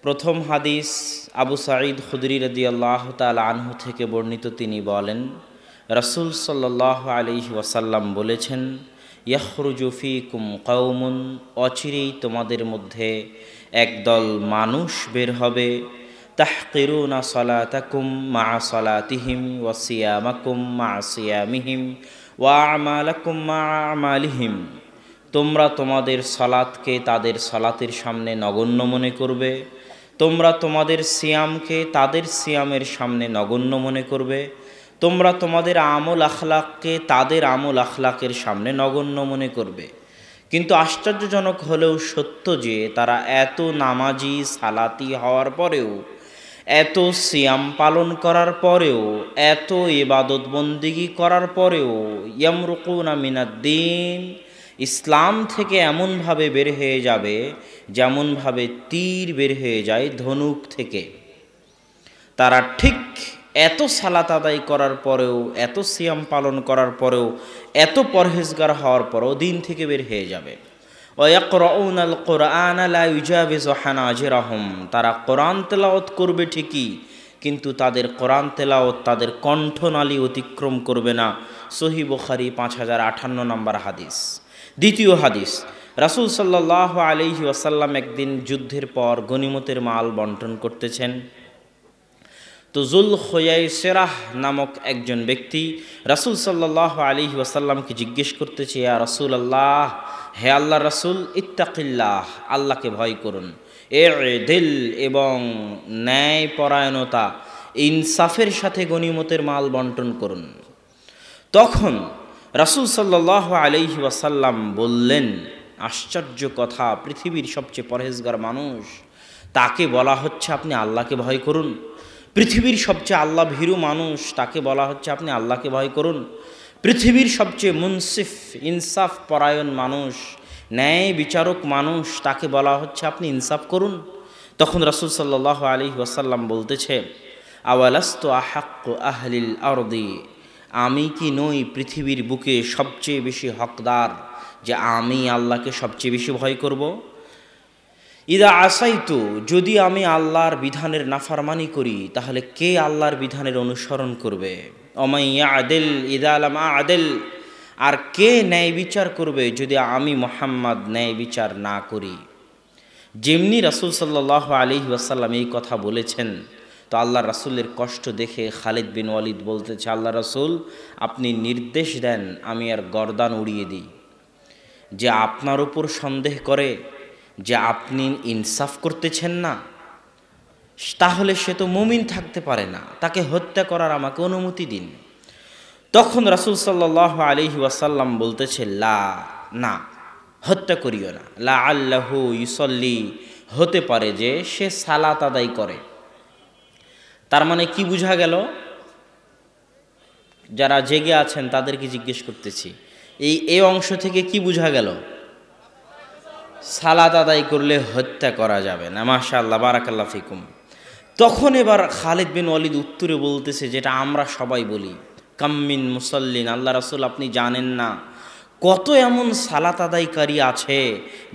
প্রথম হাদিস আবু সাঈদ খুদরি রাদিয়াল্লাহু তাআলা আনহু থেকে বর্ণিত। তিনি বলেন, রাসূল সাল্লাল্লাহু আলাইহি ওয়াসাল্লাম বলেছেন, ইয়াখরুজু ফীকুম কওমুন, অচিরেই তোমাদের মধ্যে একদল মানুষ বের হবে, তাহকিরুনা সালাতাকুম মা সালাতিহিম ওয়া সিয়ামাকুম মা সিয়ামিহিম ওয়া আমালাকুম মা আমালিহিম। তোমরা তোমাদের সালাতকে তাদের সালাতের সামনে নগণ্য মনে করবে, তোমরা তোমাদের সিয়ামকে তাদের সিয়ামের সামনে নগণ্য মনে করবে, তোমরা তোমাদের আমল আখলাককে তাদের আমল আখলাকের সামনে নগণ্য মনে করবে। কিন্তু আশ্চর্যজনক হলেও সত্য যে তারা এত নামাজি সালাতি হওয়ার পরেও, এত সিয়াম পালন করার পরেও, এত ইবাদত বন্দিগি করার পরেও ইয়ামরুকুনা মিনাদ্দিন, ইসলাম থেকে এমনভাবে বের হয়ে যাবে যেমনভাবে তীর বের হয়ে যায় ধনুক থেকে। তারা ঠিক এত সালাত আদায় করার পরেও, এত সিয়াম পালন করার পরেও, এত পরহেজগার হওয়ার পরেও দিন থেকে বের হয়ে যাবে। ওয়ায়াকরাউনাল কুরআন লা ইউজাবিজু হানাজিরাহুম, তারা কোরআন তেলাওয়াত করবে ঠিকই, কিন্তু তাদের কোরআন তেলাওয়াত তাদের কণ্ঠনালী অতিক্রম করবে না। সহিহ বুখারী 5058 নম্বর হাদিস। দ্বিতীয় হাদিস, রাসূল সাল্লাল্লাহু আলাইহি ওয়াসাল্লাম একদিন যুদ্ধের পর গনিমতের মাল বন্টন করতেছেন। তো যুল খুয়াইসিরাহ নামক একজন ব্যক্তি রাসূল সাল্লাল্লাহু আলাইহি ওয়াসাল্লামকে জিজ্ঞেস করতেছে, ইয়া রাসূলুল্লাহ, হে আল্লাহর রাসূল, ইত্তাকিল্লাহ, আল্লাহকে ভয় করুন, ইদিল, এবং ন্যায় পরায়ণতা ইনসাফের সাথে গনিমতের মাল বন্টন করুন। তখন রাসূল সাল্লাল্লাহু আলাইহি ওয়াসাল্লাম বললেন, আশ্চর্য কথা, পৃথিবীর সবচেয়ে পরহেজগার মানুষ, তাকে বলা হচ্ছে আপনি আল্লাহকে ভয় করুন। পৃথিবীর সবচেয়ে আল্লাহ ভীরু মানুষ, তাকে বলা হচ্ছে আপনি আল্লাহকে ভয় করুন। পৃথিবীর সবচেয়ে মুনসিফ, ইনসাফ পরায়ণ মানুষ, ন্যায় বিচারক মানুষ, তাকে বলা হচ্ছে আপনি ইনসাফ করুন। তখন রাসূল সাল্লাল্লাহু আলাইহি ওয়াসাল্লাম বলতেছে, আওয়ালাস্তু আহাক্কু আহলিল আরদি, আমি কি নই পৃথিবীর বুকে সবচেয়ে বেশি হকদার যে আমি আল্লাহকে সবচেয়ে বেশি ভয় করব? ইদা আসাইতু, যদি আমি আল্লাহর বিধানের নাফরমানি করি তাহলে কে আল্লাহর বিধানের অনুসরণ করবে? অমাইয়া আদেল ইদা আলাম আদেল, আর কে ন্যায় বিচার করবে যদি আমি মুহাম্মদ ন্যায় বিচার না করি? যেমনি রাসূল সাল্লাল্লাহু আলাইহি ওয়াসাল্লাম এই কথা বলেছেন, তো আল্লাহ রাসূলের কষ্ট দেখে খালিদ বিন ওয়ালিদ বলতেছে, আল্লাহ রাসূল, আপনি নির্দেশ দেন আমি আর গর্দান উড়িয়ে দিই। যে আপনার উপর সন্দেহ করে যে আপনি ইনসাফ করতেছেন না, তাহলে সে তো মুমিন থাকতে পারে না, তাকে হত্যা করার আমাকে অনুমতি দিন। তখন রাসূল সাল্লাল্লাহু আলাইহি ওয়াসাল্লাম বলতেছে, লা, না, হত্যা করিও না। লা আল্লাহু ইউসাল্লি, হতে পারে যে সে সালাত আদায় করে। তার মানে কি বোঝা গেল? যারা জেগে আছেন তাদেরকে জিজ্ঞেস করতেছি, এই অংশ থেকে কি বোঝা গেল? সালাত আদায় করলে হত্যা করা যাবে না। মাশাআল্লাহ, বারাকাল্লাহ ফিকুম। তখন এবার খালিদ বিন ওয়ালিদ উত্তরে বলতেছে, যেটা আমরা সবাই বলি, কাম্মিন মুসাল্লিন, আল্লাহ রাসূল আপনি জানেন না কত এমন সালাত আদায়কারী আছে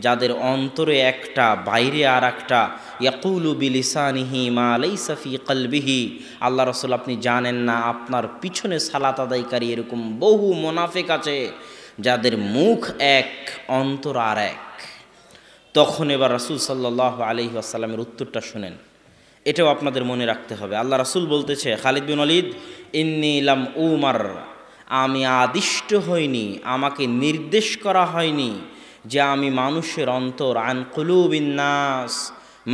যাদের অন্তরে একটা, বাইরে আর একটা, ইয়াকুলু বিলিসানিহি মা লাইসা ফি কলবিহি। আল্লাহ রাসূল আপনি জানেন না আপনার পিছনে সালাত আদায়কারী এরকম বহু মুনাফিক আছে যাদের মুখ এক, অন্তর আর এক। তখন এবার রাসূল সাল্লাল্লাহু আলাইহি ওয়াসাল্লামের উত্তরটা শুনেন, এটাও আপনাদের মনে রাখতে হবে। আল্লাহ রাসূল বলতেছে, খালিদ বিন ওয়ালিদ, ইন্নী লাম উমার, আমি আদিষ্ট হইনি, আমাকে নির্দেশ করা হয়নি যে আমি মানুষের অন্তর, আন কুলুবিন নাস,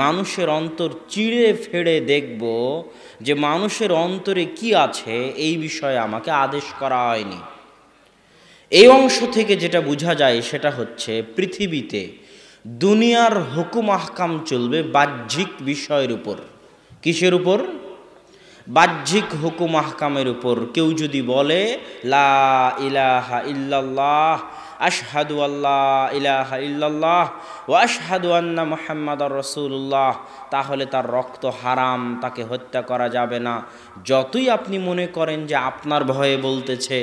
মানুষের অন্তর চিড়ে ফেড়ে দেখব যে মানুষের অন্তরে কি আছে, এই বিষয়ে আমাকে আদেশ করা হয়নি। এই অংশ থেকে যেটা বোঝা যায় সেটা হচ্ছে, পৃথিবীতে দুনিয়ার হুকুম আহকাম চলবে বাহ্যিক বিষয়ের উপর। কিসের উপর? বাহ্যিক হুকুম আহকামের উপর। কেউ যদি বলে লা ইলাহা ইল্লাল্লাহ, আশহাদু আল্লা ইলাহা ইল্লাল্লাহ ওয়া আশহাদু আন্না মুহাম্মাদার রাসূলুল্লাহ, তাহলে তার রক্ত হারাম, তাকে হত্যা করা যাবে না। যতই আপনি মনে করেন যে আপনার ভয়ে বলতেছে,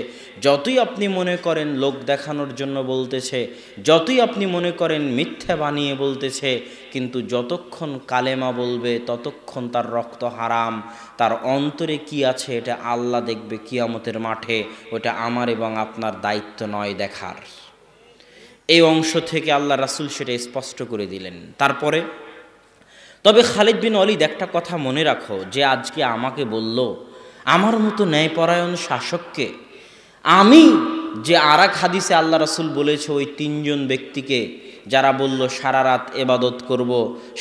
যতই আপনি মনে করেন লোক দেখানোর জন্য বলতেছে, যতই আপনি মনে করেন মিথ্যা বানিয়ে বলতেছে, কিন্তু যতক্ষণ কালেমা বলবে ততক্ষণ তার রক্ত হারাম। তার অন্তরে কি আছে এটা আল্লাহ দেখবে কিয়ামতের মাঠে, ওটা আমার এবং আপনার দায়িত্ব নয় দেখার। এই অংশ থেকে আল্লাহ রাসূল সেটা স্পষ্ট করে দিলেন। তারপরে তবে খালিদ বিন ওয়ালিদ একটা কথা মনে রাখো, যে আজকে আমাকে বলল আমার মতো ন্যায়পরায়ণ শাসককে, আমি যে আর এক হাদিসে আল্লাহ রাসূল বলেছে ওই তিনজন ব্যক্তিকে যারা বলল সারা রাত এবাদত করব,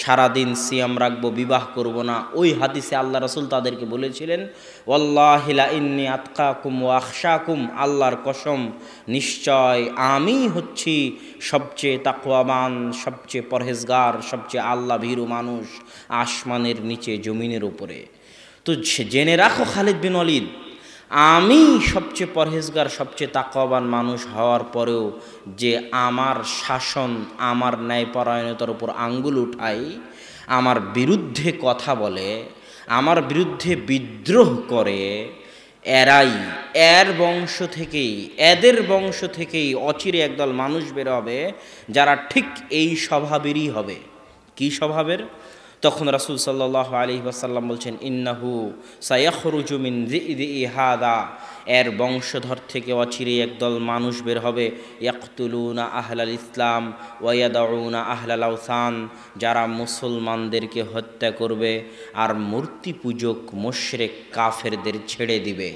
সারাদিন সিয়াম রাখবো, বিবাহ করব না, ওই হাদিসে আল্লাহ রাসূল তাদেরকে বলেছিলেন ওয়াল্লাহি লা ইন্নী আতকাকুম ওয়া আখশাকুম, আল্লাহর কসম নিশ্চয় আমি হচ্ছি সবচেয়ে তাকওয়াবান, সবচেয়ে পরহেজগার, সবচেয়ে আল্লাহ ভীরু মানুষ আসমানের নিচে জমিনের উপরে। তো জেনে রাখো খালিদ বিন ওয়ালিদ, আমি সবচেয়ে পরহেজগার, সবচেয়ে তাকওয়াবান মানুষ হওয়ার পরেও যে আমার শাসন, আমার ন্যায়পরায়ণতার উপর আঙ্গুল উঠায়, আমার বিরুদ্ধে কথা বলে, আমার বিরুদ্ধে বিদ্রোহ করে, এরাই, এদের বংশ থেকেই অচিরে একদল মানুষ বের হবে যারা ঠিক এই স্বভাবেরই হবে। কি স্বভাবের? তখন রাসূল সাল্লাল্লাহু আলাইহি ওয়াসাল্লাম বলছেন ইন্নাহু সায়াখরুজু মিন যিদি হাদা, এর বংশধর থেকে অচিরে একদল মানুষ বের হবে ইয়াকতুলুনা আহলাল ইসলাম ওয়া ইয়াদাউনা আহলাল আওসান, যারা মুসলমানদেরকে হত্যা করবে আর মূর্তি পূজক মুশরিক কাফেরদের ছেড়ে দিবে।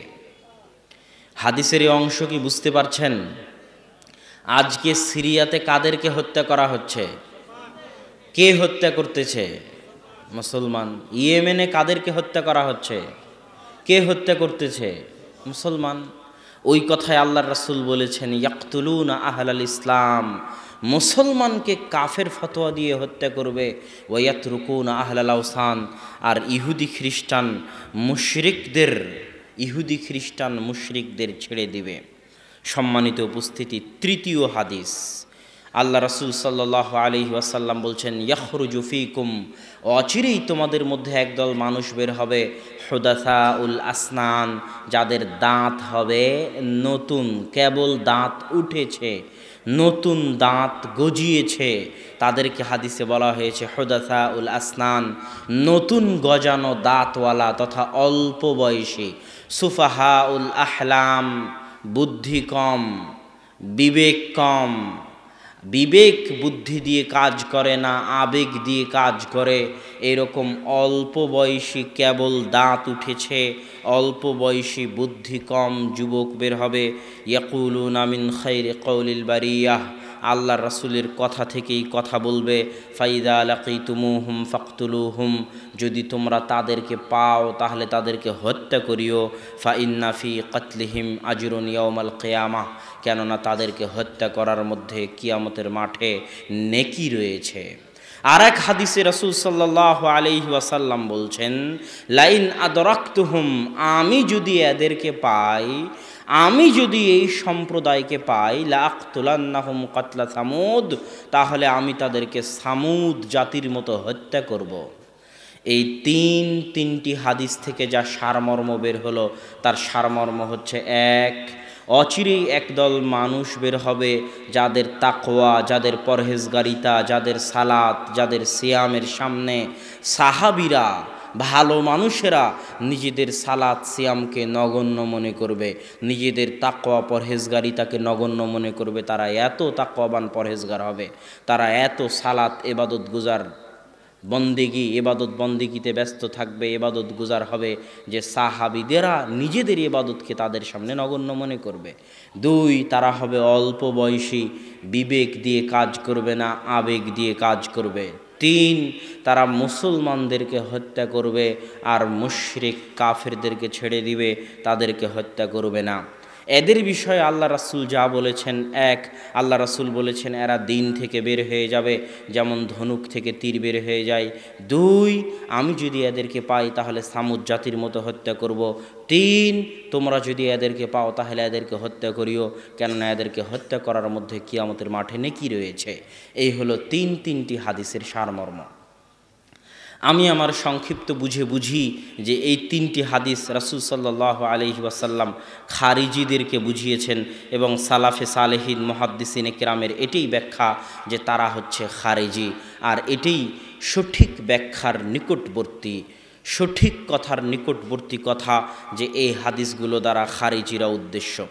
হাদিসের এই অংশ কি বুঝতে পারছেন? আজকে সিরিয়াতে কাদেরকে হত্যা করা হচ্ছে? কে হত্যা করতেছে? মুসলমান। ইয়েমেনে কাদেরকে হত্যা করা হচ্ছে? কে হত্যা করতেছে? মুসলমান। ওই কথায় আল্লাহর রাসূল বলেছেন ইয়াকতুলুনা আহলাল ইসলাম, মুসলমানকে কাফের ফতোয়া দিয়ে হত্যা করবে, ওয়া ইয়াতরুকুনা আহলাল আওসান, আর ইহুদি খ্রিস্টান মুশরিকদের ছেড়ে দিবে। সম্মানিত উপস্থিতি, তৃতীয় হাদিস, আল্লাহ রাসূল সাল্লাল্লাহু আলাইহি ওয়াসাল্লাম বলছেন ইয়াখরুজু ফীকুম, অচিরেই তোমাদের মধ্যে একদল মানুষ বের হবে হুদাসাউল আসনান, যাদের দাঁত হবে নতুন, কেবল দাঁত উঠেছে, নতুন দাঁত গজিয়েছে, তাদেরকে হাদিসে বলা হয়েছে হুদাসাউল আসনান, নতুন গজানো দাঁতওয়ালা তথা অল্প বয়সী। সুফাহাউল আহলাম, বুদ্ধি কম, বিবেক কম, বিবেক বুদ্ধি দিয়ে কাজ করে না, আবেগ দিয়ে কাজ করে, এরকম অল্প বয়সী, কেবল দাঁত উঠেছে, অল্প বয়সী, বুদ্ধি কম যুবক বের হবে। ইয়াকুলুনা মিন খাইরি কওলিল বারিয়াহ, আল্লাহর রাসূলের কথা থেকেই কথা বলবে। ফাইদা লাকিতুমুহুম ফাকতুলুহুম, যদি তোমরা তাদেরকে পাও তাহলে তাদেরকে হত্যা করিও। ফাইন্না ফি কতলিহিম আজরুন ইয়াউমাল কিয়ামাহ, কেননা তাদেরকে হত্যা করার মধ্যে কিয়ামতের মাঠে নেকি রয়েছে। আর এক হাদিসে রাসূল সাল্লাল্লাহু আলাইহি ওয়াসাল্লাম বলছেন লাইন আদরাকতুহুম, আমি যদি এদেরকে পাই, আমি যদি এই সম্প্রদায়কে পাই, লাআকতুলান্নাহুম কাতলা সামুদ, তাহলে আমি তাদেরকে সামুদ জাতির মতো হত্যা করব। এই তিনটি হাদিস থেকে যা সারমর্ম বের হলো, তার সারমর্ম হচ্ছে এক, অচিরেই একদল মানুষ বের হবে যাদের তাকওয়া, যাদের পরহেজগারিতা, যাদের সালাত, যাদের সিয়ামের সামনে সাহাবীরা, ভালো মানুষেরা নিজেদের সালাত সিয়ামকে নগণ্য মনে করবে, নিজেদের তাকওয়া পরহেজগারিতাকে নগণ্য মনে করবে। তারা এত তাকওয়াবান পরহেজগার হবে, তারা এত সালাত এবাদত গুজার, বন্দেগি এবাদত বন্দেগিতে ব্যস্ত থাকবে, এবাদত গুজার হবে, যে সাহাবীদেরা নিজেদের এবাদতকে তাদের সামনে নগণ্য মনে করবে। দুই, তারা হবে অল্প বয়সী, বিবেক দিয়ে কাজ করবে না, আবেগ দিয়ে কাজ করবে। তিন, তারা মুসলমানদেরকে হত্যা করবে আর মুশরিক কাফেরদেরকে ছেড়ে দিবে, তাদেরকে হত্যা করবে না। এদের বিষয়ে আল্লাহ রাসূল যা বলেছেন, এক, আল্লাহ রাসূল বলেছেন এরা দিন থেকে বের হয়ে যাবে যেমন ধনুক থেকে তীর বের হয়ে যায়। দুই, আমি যদি এদেরকে পাই তাহলে সামুদ জাতির মতো হত্যা করব। তিন, তোমরা যদি এদেরকে পাও তাহলে এদেরকে হত্যা করিও, কেননা এদেরকে হত্যা করার মধ্যে কিয়ামতের মাঠে নেকি রয়েছে। এই হলো তিনটি হাদিসের সারমর্ম। আমি আমার সংক্ষিপ্ত বুঝি যে এই তিনটি হাদিস রাসূল সাল্লাল্লাহু আলাইহি ওয়াসাল্লাম খারিজিদেরকে বুঝিয়েছেন এবং সালাফে সালেহিন মুহাদ্দিসিনে কেরামের এটাই ব্যাখ্যা যে তারা হচ্ছে খারিজি। আর এটাই সঠিক ব্যাখ্যার নিকটবর্তী, সঠিক কথার নিকটবর্তী কথা যে এই হাদিসগুলো দ্বারা খারিজিরা উদ্দেশ্য।